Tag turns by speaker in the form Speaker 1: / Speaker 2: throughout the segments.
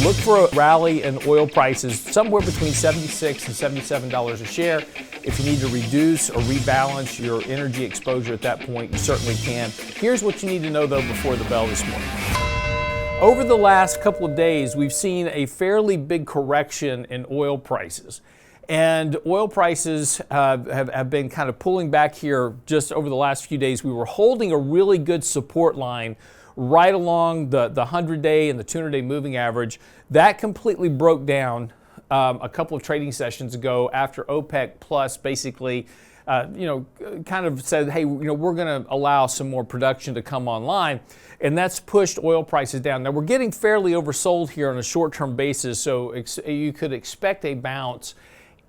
Speaker 1: Look for a rally in oil prices somewhere between $76 and $77 a share. If you need to reduce or rebalance your energy exposure at that point, you certainly can. Here's what you need to know, though, before the bell this morning. Over the last couple of days, we've seen a fairly big correction in oil prices. And oil prices have been kind of pulling back here just over the last few days. We were holding a really good support line right along the 100-day and the 200-day moving average. That completely broke down a couple of trading sessions ago after OPEC Plus basically kind of said, hey, we're going to allow some more production to come online. And that's pushed oil prices down. Now, we're getting fairly oversold here on a short-term basis, so you could expect a bounce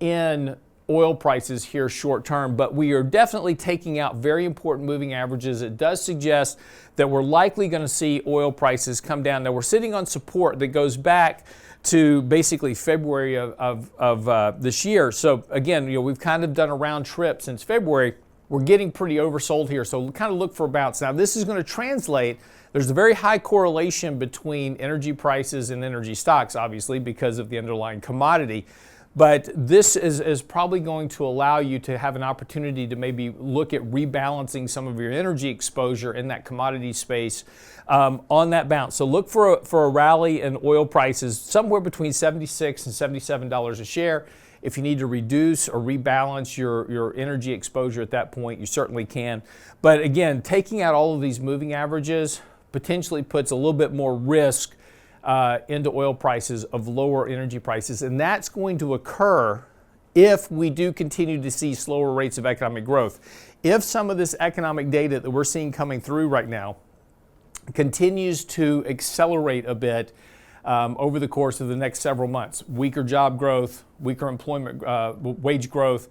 Speaker 1: in oil prices here short term, but we are definitely taking out very important moving averages. It does suggest that we're likely going to see oil prices come down. Now, we're sitting on support that goes back to basically February of this year. So again, we've kind of done a round trip since February. We're getting pretty oversold here, so kind of look for a bounce. Now, this is going to translate. There's a very high correlation between energy prices and energy stocks, obviously, because of the underlying commodity. But this is probably going to allow you to have an opportunity to maybe look at rebalancing some of your energy exposure in that commodity space on that bounce. So look for a rally in oil prices somewhere between $76 and $77 a share. If you need to reduce or rebalance your energy exposure at that point, you certainly can. But again, taking out all of these moving averages potentially puts a little bit more risk into oil prices of lower energy prices. And that's going to occur if we do continue to see slower rates of economic growth. If some of this economic data that we're seeing coming through right now continues to accelerate a bit over the course of the next several months, weaker job growth, weaker employment wage growth,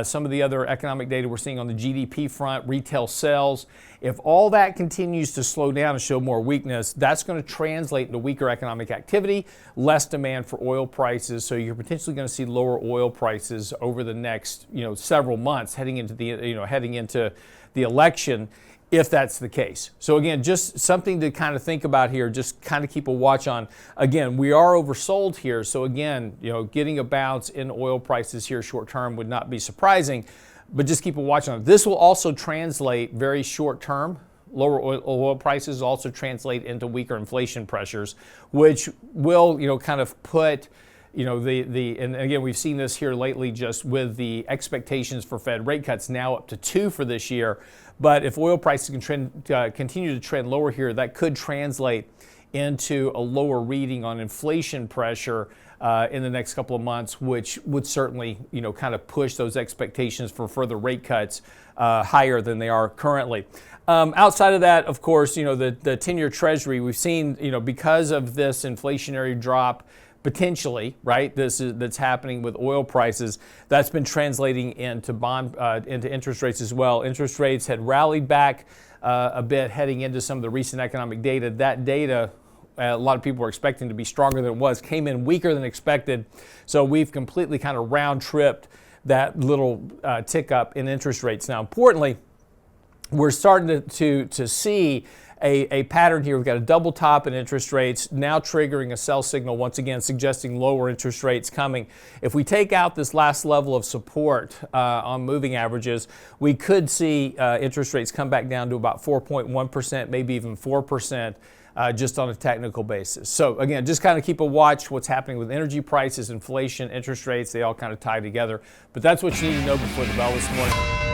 Speaker 1: some of the other economic data we're seeing on the GDP front, retail sales, if all that continues to slow down and show more weakness, that's going to translate into weaker economic activity, less demand for oil prices. So you're potentially going to see lower oil prices over the next, several months heading into the election, if that's the case. So again, just something to kind of think about here, just kind of keep a watch on. Again, we are oversold here. So again, getting a bounce in oil prices here short term would not be surprising, but just keep a watch on it. This will also translate very short term. Lower oil prices also translate into weaker inflation pressures, which will, kind of put and again, we've seen this here lately just with the expectations for Fed rate cuts now up to 2 for this year. But if oil prices can continue to trend lower here, that could translate into a lower reading on inflation pressure in the next couple of months, which would certainly, kind of push those expectations for further rate cuts higher than they are currently. Outside of that, of course, the 10-year Treasury, we've seen, because of this inflationary drop, potentially, right? That's happening with oil prices. That's been translating into into interest rates as well. Interest rates had rallied back a bit heading into some of the recent economic data. That data, a lot of people were expecting to be stronger than it was, came in weaker than expected. So we've completely kind of round tripped that little tick up in interest rates. Now, importantly, we're starting to see a pattern here. We've got a double top in interest rates, now triggering a sell signal, once again suggesting lower interest rates coming. If we take out this last level of support on moving averages, we could see interest rates come back down to about 4.1%, maybe even 4%. Just on a technical basis. So again, just kind of keep a watch what's happening with energy prices, inflation, interest rates. They all kind of tie together. But that's what you need to know before the bell this morning.